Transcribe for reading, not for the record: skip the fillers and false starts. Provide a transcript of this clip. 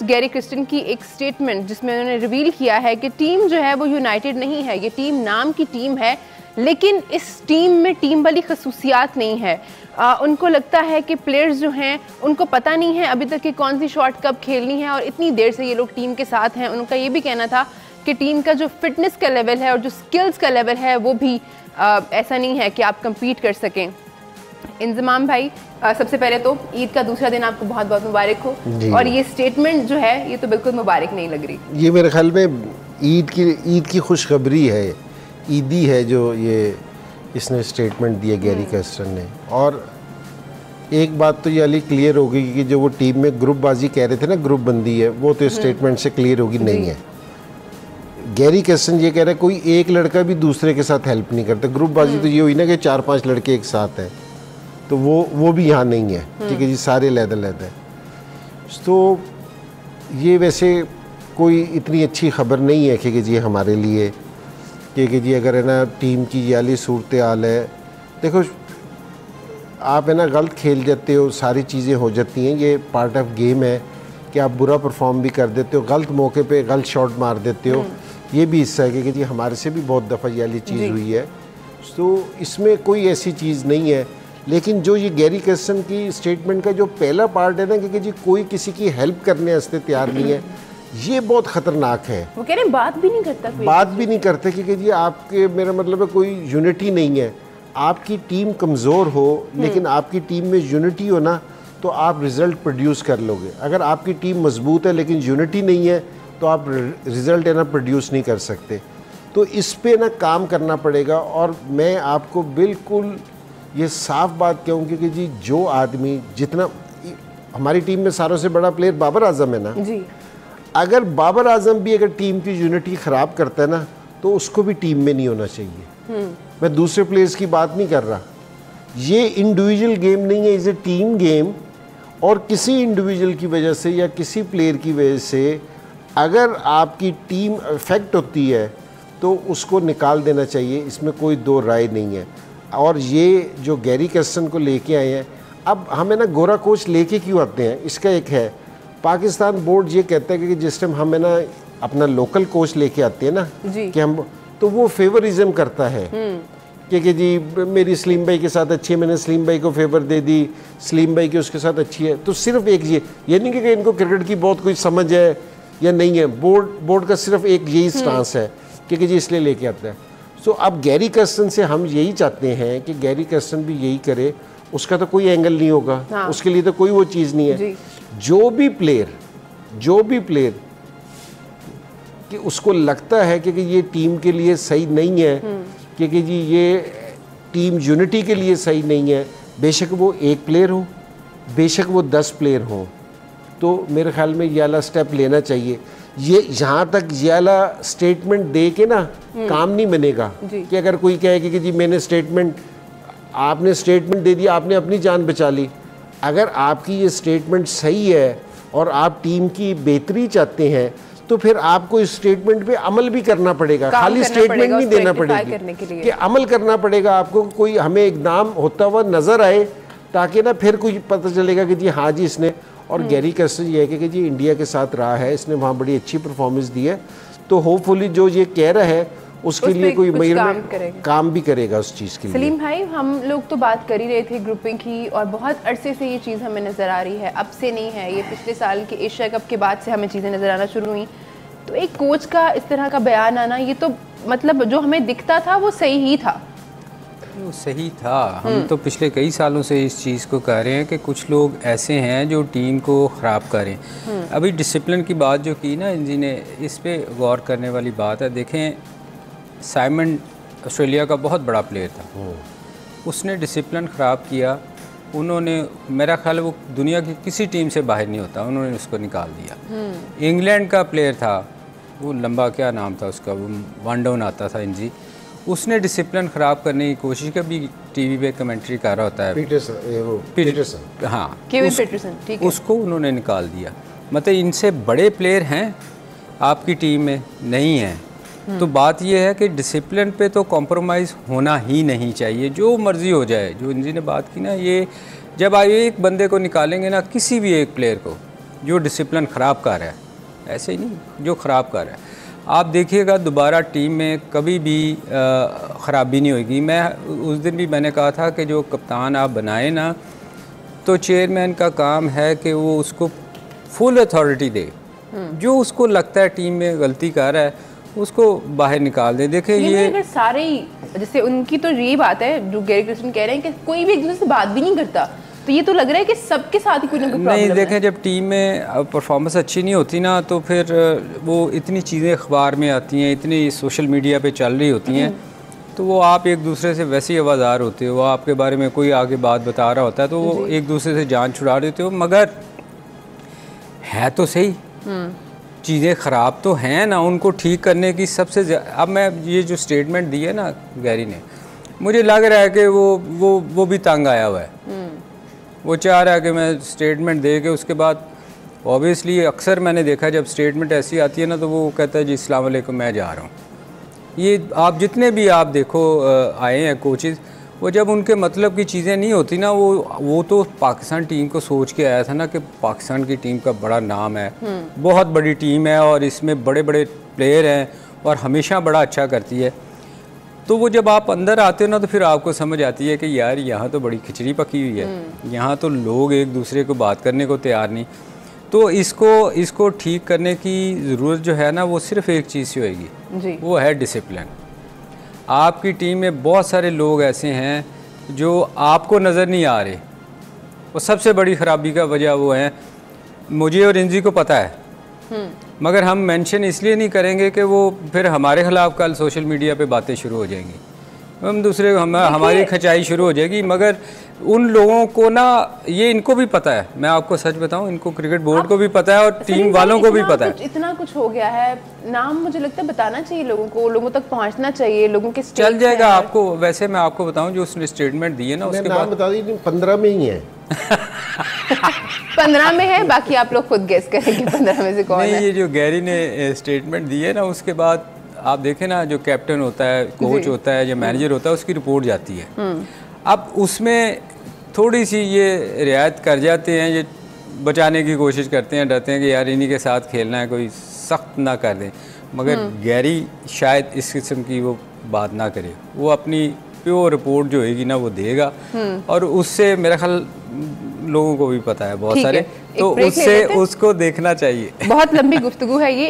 Gary Kristen की एक statement जिसमें उन्होंने रिवील किया है कि टीम जो है वो यूनाइटेड नहीं है, ये टीम नाम की टीम है, लेकिन इस टीम में टीम वाली खसूसियात नहीं है। उनको लगता है कि प्लेयर्स जो हैं उनको पता नहीं है अभी तक कि कौन सी शॉट कब खेलनी है, और इतनी देर से ये लोग टीम के साथ हैं। उनका ये भी कहना था कि टीम का जो फिटनेस का लेवल है और जो स्किल्स का लेवल है वो भी ऐसा नहीं है कि आप कम्पीट कर सकें। इंजमाम भाई, सबसे पहले तो ईद का दूसरा दिन आपको बहुत बहुत मुबारक हो, और ये स्टेटमेंट जो है ये तो बिल्कुल मुबारक नहीं लग रही। ये मेरे ख्याल में ईद की खुशखबरी है, ईदी है जो ये इसने स्टेटमेंट दिया गैरी क्रिस्टन ने। और एक बात तो ये अली क्लियर हो गई कि जो वो टीम में ग्रुपबाजी कह रहे थे ना, ग्रुप बंदी है, वो तो स्टेटमेंट से क्लियर होगी नहीं है। गैरी क्रिस्टन ये कह रहा है कोई एक लड़का भी दूसरे के साथ हेल्प नहीं करता। ग्रुपबाजी तो ये हुई ना कि 4-5 लड़के एक साथ हैं, तो वो भी यहाँ नहीं है, ठीक है जी, सारे लहदा है। तो ये वैसे कोई इतनी अच्छी खबर नहीं है कि जी हमारे लिए कि जी अगर है ना टीम की ये वाली सूरत हाल है। देखो आप है ना गलत खेल जाते हो, सारी चीज़ें हो जाती हैं, ये पार्ट ऑफ गेम है कि आप बुरा परफॉर्म भी कर देते हो, गलत मौके पे गलत शॉट मार देते हो, ये भी हिस्सा है कि जी हमारे से भी बहुत दफ़ा ये वाली चीज़ हुई है। तो इसमें कोई ऐसी चीज़ नहीं है। लेकिन जो ये गैरी क्रिस्टन की स्टेटमेंट का जो पहला पार्ट है ना कि जी कोई किसी की हेल्प करने वास्ते तैयार नहीं है, ये बहुत ख़तरनाक है। वो कह रहे हैं बात भी नहीं करता, बात भी नहीं करते क्योंकि जी आपके, मेरा मतलब है कोई यूनिटी नहीं है। आपकी टीम कमज़ोर हो लेकिन आपकी टीम में यूनिटी हो ना, तो आप रिज़ल्ट प्रोड्यूस कर लोगे। अगर आपकी टीम मजबूत है लेकिन यूनिटी नहीं है तो आप रिज़ल्ट है ना प्रोड्यूस नहीं कर सकते। तो इस पे ना काम करना पड़ेगा। और मैं आपको बिल्कुल ये साफ बात कहूँगी कि जी जो आदमी, जितना हमारी टीम में सारों से बड़ा प्लेयर बाबर आजम है ना जी, अगर बाबर आजम भी अगर टीम की यूनिटी ख़राब करता है ना तो उसको भी टीम में नहीं होना चाहिए। मैं दूसरे प्लेयर्स की बात नहीं कर रहा, ये इंडिविजुअल गेम नहीं है, इज़ ए टीम गेम। और किसी इंडिविजुअल की वजह से या किसी प्लेयर की वजह से अगर आपकी टीम अफेक्ट होती है तो उसको निकाल देना चाहिए, इसमें कोई दो राय नहीं है। और ये जो गैरी क्रिस्टन को लेके आए हैं, अब हमें ना गोरा कोच लेके क्यों आते हैं, इसका एक है, पाकिस्तान बोर्ड ये कहता है कि जिस टाइम हमें ना अपना लोकल कोच लेके आते हैं ना कि हम, तो वो फेवरिज्म करता है कि जी मेरी सलीम भाई के साथ अच्छी है, मैंने सलीम भाई को फेवर दे दी, सलीम भाई की उसके साथ अच्छी है। तो सिर्फ एक ये नहीं कि इनको क्रिकेट की बहुत कोई समझ है या नहीं है, बोर्ड का सिर्फ एक यही स्टांस है कि जी इसलिए लेके आता है। सो अब गैरी क्रिस्टन से हम यही चाहते हैं कि गैरी क्रिस्टन भी यही करे, उसका तो कोई एंगल नहीं होगा। हाँ। उसके लिए तो कोई वो चीज़ नहीं है। जो भी प्लेयर कि उसको लगता है कि ये टीम के लिए सही नहीं है, क्योंकि जी ये टीम यूनिटी के लिए सही नहीं है, बेशक वो एक प्लेयर हो, बेशक वो 10 प्लेयर हो, तो मेरे ख्याल में ये वाला स्टेप लेना चाहिए। ये यहाँ तक ये वाला स्टेटमेंट दे के ना काम नहीं बनेगा कि अगर कोई कहे कि जी आपने स्टेटमेंट दे दिया, आपने अपनी जान बचा ली। अगर आपकी ये स्टेटमेंट सही है और आप टीम की बेहतरी चाहते हैं तो फिर आपको इस स्टेटमेंट पे अमल भी करना पड़ेगा, खाली स्टेटमेंट नहीं देना पड़ेगी कि अमल करना पड़ेगा आपको। कोई हमें इकदाम होता हुआ नज़र आए ताकि ना फिर कोई पता चलेगा कि जी हाँ जी इसने। और गैरी क्रिस्टन ये है कि जी इंडिया के साथ रहा है, इसने वहाँ बड़ी अच्छी परफॉर्मेंस दी है, तो होपफुली जो ये कह रहा है उसके लिए कोई काम भी करेगा उस चीज़ के लिए। सलीम भाई, हम लोग तो बात कर ही रहे थे ग्रुपिंग की, और बहुत अरसे से ये चीज़ हमें नज़र आ रही है, अब से नहीं है, ये पिछले साल के एशिया कप के बाद से हमें चीज़ें नज़र आना शुरू हुई। तो एक कोच का इस तरह का बयान आना, ये तो मतलब जो हमें दिखता था वो सही ही था। वो सही था। हम तो पिछले कई सालों से इस चीज़ को कह रहे हैं कि कुछ लोग ऐसे हैं जो टीम को ख़राब करें। अभी डिसिप्लिन की बात जो की ना जी ने, इस पे गौर करने वाली बात है। देखें, साइमन ऑस्ट्रेलिया का बहुत बड़ा प्लेयर था, उसने डिसिप्लिन ख़राब किया, उन्होंने, मेरा ख्याल है वो दुनिया की किसी टीम से बाहर नहीं होता, उन्होंने उसको निकाल दिया। इंग्लैंड का प्लेयर था, वो लंबा क्या नाम था उसका, वो वन डाउन आता था इंजी, उसने डिसिप्लिन ख़राब करने की कोशिश की। अभी टीवी पे कमेंट्री कर रहा होता है पीटरसन, हाँ, उसको उन्होंने निकाल दिया। मतलब इनसे बड़े प्लेयर हैं आपकी टीम में नहीं हैं। तो बात यह है कि डिसिप्लिन पे तो कॉम्प्रोमाइज़ होना ही नहीं चाहिए, जो मर्ज़ी हो जाए। जो इंजी ने बात की ना, ये जब आप एक बंदे को निकालेंगे ना, किसी भी एक प्लेयर को, जो डिसिप्लिन ख़राब कर रहा है, ऐसे ही नहीं जो ख़राब कर रहा है। आप देखिएगा दोबारा टीम में कभी भी ख़राबी नहीं होगी। मैं उस दिन भी मैंने कहा था कि जो कप्तान आप बनाए ना, तो चेयरमैन का काम है कि वो उसको फुल अथॉरिटी दे, जो उसको लगता है टीम में गलती कर रहा है उसको बाहर निकाल दे। देखें ये अगर सारे ही, जैसे उनकी तो ये बात है जो गैरी क्रिस्टन कह रहे हैं कि कोई भी एक दूसरे से बात भी नहीं करता, तो ये तो लग रहा है कि सबके साथ ही कोई ना कोई प्रॉब्लम है। नहीं, देखें जब टीम में परफॉर्मेंस अच्छी नहीं होती ना, तो फिर वो इतनी चीज़ें अखबार में आती हैं, इतनी सोशल मीडिया पे चल रही होती हैं, तो वो आप एक दूसरे से वैसे ही आवाज़ार होते हो, वो आपके बारे में कोई आगे बात बता रहा होता है तो वो एक दूसरे से जान छुड़ा देते हो। मगर है तो सही, चीज़ें ख़राब तो हैं ना, उनको ठीक करने की सबसे अब मैं ये जो स्टेटमेंट दी है ना गैरी ने, मुझे लग रहा है कि वो भी तंग आया हुआ है। वो चाह रहा है कि मैं स्टेटमेंट दे के उसके बाद, ऑब्वियसली अक्सर मैंने देखा जब स्टेटमेंट ऐसी आती है ना तो वो कहता है जी अस्सलाम वालेकुम मैं जा रहा हूँ। ये आप जितने भी आप देखो आए हैं कोचेज़, वो जब उनके मतलब की चीज़ें नहीं होती ना, वो तो पाकिस्तान टीम को सोच के आया था ना कि पाकिस्तान की टीम का बड़ा नाम है, बहुत बड़ी टीम है और इसमें बड़े बड़े प्लेयर हैं और हमेशा बड़ा अच्छा करती है। तो वो जब आप अंदर आते हो ना तो फिर आपको समझ आती है कि यार यहाँ तो बड़ी खिचड़ी पकी हुई है, यहाँ तो लोग एक दूसरे को बात करने को तैयार नहीं। तो इसको ठीक करने की ज़रूरत जो है ना वो सिर्फ एक चीज़ से होएगी, वो है डिसिप्लिन। आपकी टीम में बहुत सारे लोग ऐसे हैं जो आपको नज़र नहीं आ रहे, वो सबसे बड़ी ख़राबी का वजह वो है, मुझे और इंजी को पता है, मगर हम मेंशन इसलिए नहीं करेंगे कि वो फिर हमारे ख़िलाफ़ कल सोशल मीडिया पे बातें शुरू हो जाएंगी, हम दूसरे हमारी खचाई शुरू हो जाएगी। मगर उन लोगों को ना, ये इनको भी पता है, मैं आपको सच बताऊं, इनको क्रिकेट बोर्ड को भी पता है और टीम वालों को भी पता है। इतना कुछ हो गया है, नाम मुझे लगता है बताना चाहिए लोगों को, लोगों तक पहुंचना चाहिए, लोगों के चल जाएगा आपको। वैसे मैं आपको बताऊं जो उसने स्टेटमेंट दी है ना, उसके बाद बता दी 15 में ही है 15 में है, बाकी आप लोग खुद गेस करेंगे 15 में से कौन है। नहीं, ये जो गैरी ने स्टेटमेंट दी है ना, उसके बाद आप देखें ना, जो कैप्टन होता है, कोच होता है या मैनेजर होता है, उसकी रिपोर्ट जाती है। अब उसमें थोड़ी सी ये रियायत कर जाते हैं, ये बचाने की कोशिश करते हैं, डरते हैं कि यार इन्हीं के साथ खेलना है, कोई सख्त ना कर दें। मगर गैरी शायद इस किस्म की वो बात ना करे, वो अपनी प्योर रिपोर्ट जो होगी ना वो देगा, और उससे मेरा ख्याल लोगों को भी पता है बहुत सारे, तो उससे उसको देखना चाहिए। बहुत लंबी गुफ्तगू है ये।